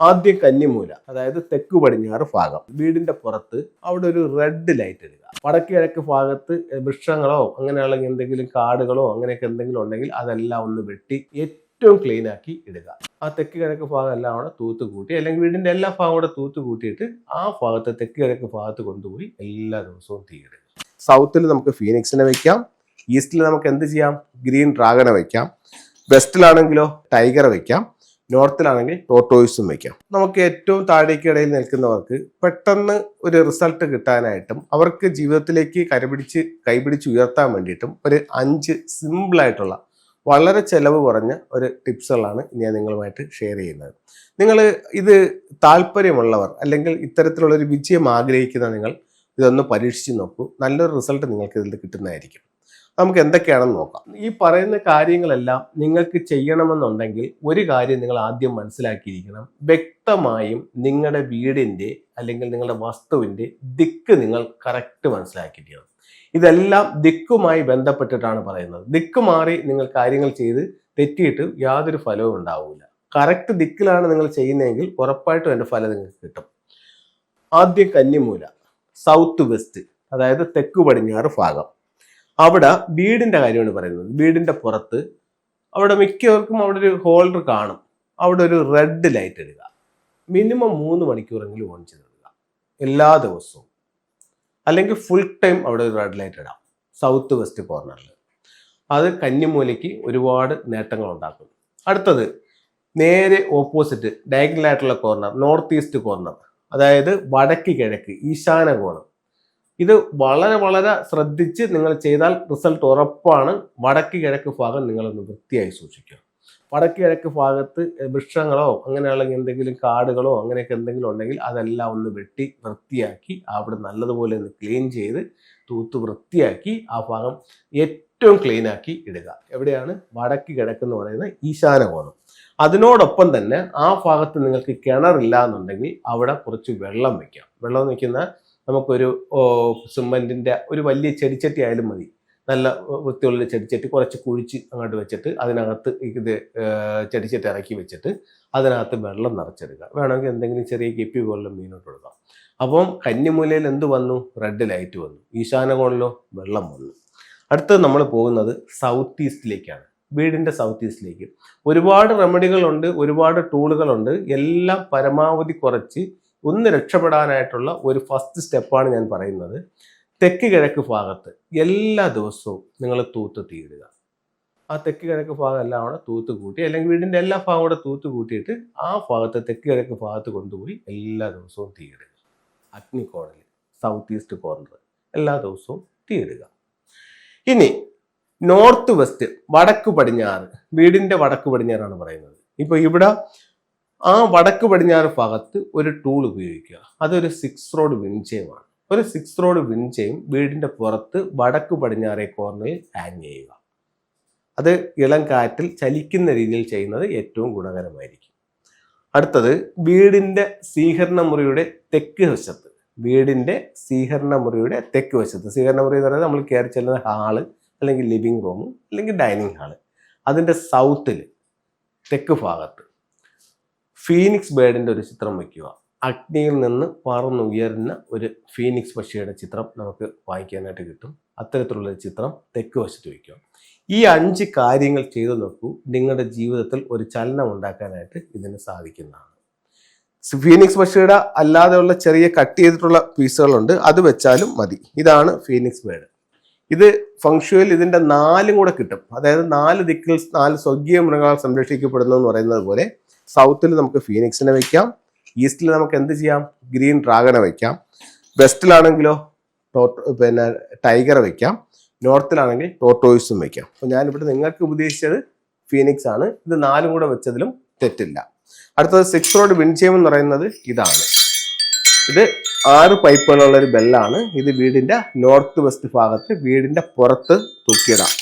ആദ്യം കന്നിമൂല, അതായത് തെക്ക് പടിഞ്ഞാറ് ഭാഗം. വീടിന്റെ പുറത്ത് അവിടെ ഒരു റെഡ് ലൈറ്റ് ഇടുക. വടക്ക് കിഴക്ക് ഭാഗത്ത് വൃക്ഷങ്ങളോ അങ്ങനെയുള്ള എന്തെങ്കിലും കാടുകളോ അങ്ങനെയൊക്കെ എന്തെങ്കിലും ഉണ്ടെങ്കിൽ അതെല്ലാം ഒന്ന് വെട്ടി ഏറ്റവും ക്ലീൻ ആക്കി ഇടുക. ആ തെക്ക് കിഴക്ക് ഭാഗം എല്ലാം അവിടെ തൂത്ത് കൂട്ടി, അല്ലെങ്കിൽ വീടിന്റെ എല്ലാ ഭാഗവും കൂടെ തൂത്ത് കൂട്ടിയിട്ട് ആ ഭാഗത്ത് തെക്ക് കിഴക്ക് ഭാഗത്ത് കൊണ്ടുപോയി എല്ലാ ദിവസവും തീയിടുക. സൗത്തിൽ നമുക്ക് ഫീനിക്സിനെ വെക്കാം. ഈസ്റ്റിൽ നമുക്ക് എന്ത് ചെയ്യാം? ഗ്രീൻ ഡ്രാഗണെ വെക്കാം. വെസ്റ്റിലാണെങ്കിലോ ടൈഗറെ വെക്കാം. നോർത്തിലാണെങ്കിൽ ടോർട്ടോയിസും വയ്ക്കാം. നമുക്ക് ഏറ്റവും താഴേക്കിടയിൽ നിൽക്കുന്നവർക്ക് പെട്ടെന്ന് ഒരു റിസൾട്ട് കിട്ടാനായിട്ടും അവർക്ക് ജീവിതത്തിലേക്ക് കൈപിടിച്ച് ഉയർത്താൻ വേണ്ടിയിട്ടും ഒരു 5 സിമ്പിളായിട്ടുള്ള വളരെ ചെലവ് കുറഞ്ഞ ഒരു ടിപ്സുകളാണ് ഞാൻ നിങ്ങളുമായിട്ട് ഷെയർ ചെയ്യുന്നത്. നിങ്ങൾ ഇത് താല്പര്യമുള്ളവർ അല്ലെങ്കിൽ ഇത്തരത്തിലുള്ള ഒരു വിജയം ആഗ്രഹിക്കുന്ന നിങ്ങൾ ഇതൊന്ന് പരീക്ഷിച്ച് നോക്കൂ. നല്ലൊരു റിസൾട്ട് നിങ്ങൾക്ക് ഇതിൽ കിട്ടുന്നതായിരിക്കും. നമുക്ക് എന്തൊക്കെയാണെന്ന് നോക്കാം. ഈ പറയുന്ന കാര്യങ്ങളെല്ലാം നിങ്ങൾക്ക് ചെയ്യണമെന്നുണ്ടെങ്കിൽ ഒരു കാര്യം നിങ്ങൾ ആദ്യം മനസ്സിലാക്കിയിരിക്കണം. വ്യക്തമായും നിങ്ങളുടെ വീടിൻ്റെ അല്ലെങ്കിൽ നിങ്ങളുടെ വസ്തുവിൻ്റെ ദിക്ക് നിങ്ങൾ കറക്റ്റ് മനസ്സിലാക്കിയിരിക്കണം. ഇതെല്ലാം ദിക്കുമായി ബന്ധപ്പെട്ടിട്ടാണ് പറയുന്നത്. ദിക്ക് മാറി നിങ്ങൾ കാര്യങ്ങൾ ചെയ്ത് തെറ്റിയിട്ട് യാതൊരു ഫലവും ഉണ്ടാവില്ല. കറക്റ്റ് ദിക്കിലാണ് നിങ്ങൾ ചെയ്യുന്നതെങ്കിൽ ഉറപ്പായിട്ടും എൻ്റെ ഫലം നിങ്ങൾക്ക് കിട്ടും. ആദ്യം കന്നിമൂല, സൗത്ത് വെസ്റ്റ്, അതായത് തെക്ക് പടിഞ്ഞാറ് ഭാഗം. അവിടെ വീടിന്റെ കാര്യമാണ് പറയുന്നത്. വീടിന്റെ പുറത്ത് അവിടെ മിക്കവർക്കും അവിടെ ഒരു ഹോൾഡർ കാണും. അവിടെ ഒരു റെഡ് ലൈറ്റ് ഇടുക. മിനിമം 3 മണിക്കൂറെങ്കിലും ഓൺ ചെയ്തിടുക എല്ലാ ദിവസവും. അല്ലെങ്കിൽ ഫുൾ ടൈം അവിടെ ഒരു റെഡ് ലൈറ്റ് ഇടാം സൗത്ത് വെസ്റ്റ് കോർണറിൽ. അത് കന്നിമൂലയ്ക്ക് ഒരുപാട് നേട്ടങ്ങൾ ഉണ്ടാക്കും. അടുത്തത് നേരെ ഓപ്പോസിറ്റ് ഡയഗണൽ ആയിട്ടുള്ള കോർണർ, നോർത്ത് ഈസ്റ്റ് കോർണർ, അതായത് വടക്ക് കിഴക്ക് ഈശാന കോണം. ഇത് വളരെ വളരെ ശ്രദ്ധിച്ച് നിങ്ങൾ ചെയ്താൽ റിസൾട്ട് ഉറപ്പാണ്. വടക്ക് കിഴക്ക് ഭാഗം നിങ്ങളൊന്ന് വൃത്തിയായി സൂക്ഷിക്കുക. വടക്ക് കിഴക്ക് ഭാഗത്ത് വൃക്ഷങ്ങളോ അങ്ങനെയുള്ള എന്തെങ്കിലും കാടുകളോ അങ്ങനെയൊക്കെ എന്തെങ്കിലും ഉണ്ടെങ്കിൽ അതെല്ലാം ഒന്ന് വെട്ടി വൃത്തിയാക്കി അവിടെ നല്ലതുപോലെ ഒന്ന് ക്ലീൻ ചെയ്ത് തൂത്ത് വൃത്തിയാക്കി ആ ഭാഗം ഏറ്റവും ക്ലീൻ ആക്കി ഇടുക. എവിടെയാണ്? വടക്ക് കിഴക്ക് എന്ന് പറയുന്ന ഈശാന കോണം. അതിനോടൊപ്പം തന്നെ ആ ഭാഗത്ത് നിങ്ങൾക്ക് കിണറില്ല എന്നുണ്ടെങ്കിൽ അവിടെ കുറച്ച് വെള്ളം വെക്കാം. വെള്ളം വയ്ക്കുന്ന നമുക്കൊരു സിമെന്റിന്റെ ഒരു വലിയ ചെടിച്ചട്ടി ആയാലും മതി. നല്ല വൃത്തിയുള്ള ചെടിച്ചട്ടി കുറച്ച് കുഴിച്ച് അങ്ങോട്ട് വെച്ചിട്ട് അതിനകത്ത് ഇത് ചെടിച്ചട്ടി ഇറക്കി വെച്ചിട്ട് അതിനകത്ത് വെള്ളം നിറച്ചെടുക്കുക. വേണമെങ്കിൽ എന്തെങ്കിലും ചെറിയ ഗപ്പി പോലുള്ള മീനോട്ട് കൊടുക്കാം. അപ്പം കന്നിമൂലയിൽ എന്ത് വന്നു? റെഡ് ലൈറ്റ് വന്നു. ഈശാനകോണിലോ വെള്ളം വന്നു. അടുത്തത് നമ്മൾ പോകുന്നത് സൗത്ത് ഈസ്റ്റിലേക്കാണ്. വീടിന്റെ സൗത്ത് ഈസ്റ്റിലേക്ക് ഒരുപാട് റെമഡികളുണ്ട്, ഒരുപാട് ടൂളുകളുണ്ട്. എല്ലാം പരമാവധി കുറച്ച് ഒന്ന് രക്ഷപ്പെടാനായിട്ടുള്ള ഒരു ഫസ്റ്റ് സ്റ്റെപ്പാണ് ഞാൻ പറയുന്നത്. തെക്ക് കിഴക്ക് ഭാഗത്ത് എല്ലാ ദിവസവും നിങ്ങൾ തൂത്ത് തീയിടുക. ആ തെക്ക് കിഴക്ക് ഭാഗം എല്ലാം അവിടെ തൂത്ത് കൂട്ടി, അല്ലെങ്കിൽ വീടിന്റെ എല്ലാ ഭാഗം കൂടെ തൂത്ത് കൂട്ടിയിട്ട് ആ ഭാഗത്ത് തെക്ക് കിഴക്ക് ഭാഗത്ത് കൊണ്ടുപോയി എല്ലാ ദിവസവും തീയിടുക. അഗ്നിക്കോണിൽ സൗത്ത് ഈസ്റ്റ് കോർണർ എല്ലാ ദിവസവും തീയിടുക. ഇനി നോർത്ത് വെസ്റ്റ്, വടക്ക് പടിഞ്ഞാറ്, വീടിന്റെ വടക്ക് പടിഞ്ഞാറാണ് പറയുന്നത്. ഇപ്പൊ ഇവിടെ ആ വടക്ക് പടിഞ്ഞാറ് ഭാഗത്ത് ഒരു ടൂൾ ഉപയോഗിക്കുക. അതൊരു 6 റോഡ് വിൻചെയിമാണ്. ഒരു 6 റോഡ് വിൻചെയിം വീടിന്റെ പുറത്ത് വടക്ക് പടിഞ്ഞാറേ കോർണറിൽ ഹാങ് ചെയ്യുക. അത് ഇളം കാറ്റിൽ ചലിക്കുന്ന രീതിയിൽ ചെയ്യുന്നത് ഏറ്റവും ഗുണകരമായിരിക്കും. അടുത്തത് വീടിന്റെ സ്വീകരണ മുറിയുടെ തെക്ക് വശത്ത്, വീടിന്റെ സ്വീകരണ മുറിയുടെ തെക്ക് വശത്ത്, സ്വീകരണ മുറി എന്ന് പറയുന്നത് നമ്മൾ കയറി ചെല്ലുന്ന ഹാള് അല്ലെങ്കിൽ ലിവിങ് റൂം അല്ലെങ്കിൽ ഡൈനിങ് ഹാള്, അതിന്റെ സൗത്തിൽ തെക്ക് ഭാഗത്ത് ഫീനിക്സ് ബേർഡിന്റെ ഒരു ചിത്രം വയ്ക്കുക. അഗ്നിയിൽ നിന്ന് പറന്നുയരുന്ന ഒരു ഫീനിക്സ് പക്ഷിയുടെ ചിത്രം നമുക്ക് വായിക്കാനായിട്ട് കിട്ടും. അത്തരത്തിലുള്ള ചിത്രം തെക്ക് വശത്ത് വയ്ക്കുക. ഈ 5 കാര്യങ്ങൾ ചെയ്തു നോക്കൂ. നിങ്ങളുടെ ജീവിതത്തിൽ ഒരു ചലനം ഉണ്ടാക്കാനായിട്ട് ഇതിന് സാധിക്കുന്നതാണ്. ഫീനിക്സ് പക്ഷിയുടെ അല്ലാതെയുള്ള ചെറിയ കട്ട് ചെയ്തിട്ടുള്ള പീസുകളുണ്ട്, അത് വെച്ചാലും മതി. ഇതാണ് ഫീനിക്സ് ബേർഡ്. ഇത് ഫംഗ്ഷനിൽ ഇതിന്റെ 4 കൂടെ കിട്ടും. അതായത് 4 ദിക്കിൽ 4 സ്വർഗീയ മൃഗങ്ങൾ സംരക്ഷിക്കപ്പെടുന്നു എന്ന് പറയുന്നത് പോലെ സൗത്തിൽ നമുക്ക് ഫീനിക്സിനെ വെക്കാം. ഈസ്റ്റിൽ നമുക്ക് എന്ത് ചെയ്യാം? ഗ്രീൻ ഡ്രാഗണെ വെക്കാം. വെസ്റ്റിലാണെങ്കിലോ ടൈഗറെ വെക്കാം. നോർത്തിലാണെങ്കിൽ ടോർട്ടോയിസും വെക്കാം. അപ്പോൾ ഞാനിവിടെ നിങ്ങൾക്ക് ഉപദേശിച്ചത് ഫീനിക്സ് ആണ്. ഇത് 4 കൂടെ വെച്ചതിലും തെറ്റില്ല. അടുത്തത് 6 റോഡ് വിൻചെയിം എന്ന് പറയുന്നത് ഇതാണ്. ഇത് 6 പൈപ്പുകളുള്ള ഒരു ബെല്ലാണ്. ഇത് വീടിന്റെ നോർത്ത് വെസ്റ്റ് ഭാഗത്ത് വീടിന്റെ പുറത്ത് തൂക്കിയിടാം.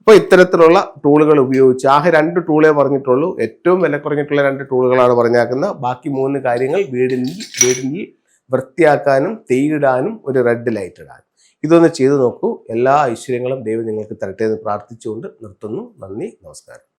അപ്പോൾ ഇത്തരത്തിലുള്ള ടൂളുകൾ ഉപയോഗിച്ച്, ആകെ 2 ടൂളേ പറഞ്ഞിട്ടുള്ളൂ. ഏറ്റവും വില കുറഞ്ഞിട്ടുള്ള 2 ടൂളുകളാണ് പറഞ്ഞേക്കുന്നത്. ബാക്കി 3 കാര്യങ്ങൾ വീടിൽ വൃത്തിയാക്കാനും തീയിടാനും ഒരു റെഡ് ലൈറ്റ് ഇടാനും. ഇതൊന്ന് ചെയ്തു നോക്കൂ. എല്ലാ ഐശ്വര്യങ്ങളും ദൈവം നിങ്ങൾക്ക് തരട്ടെ എന്ന് പ്രാർത്ഥിച്ചുകൊണ്ട് നിർത്തുന്നു. നന്ദി, നമസ്കാരം.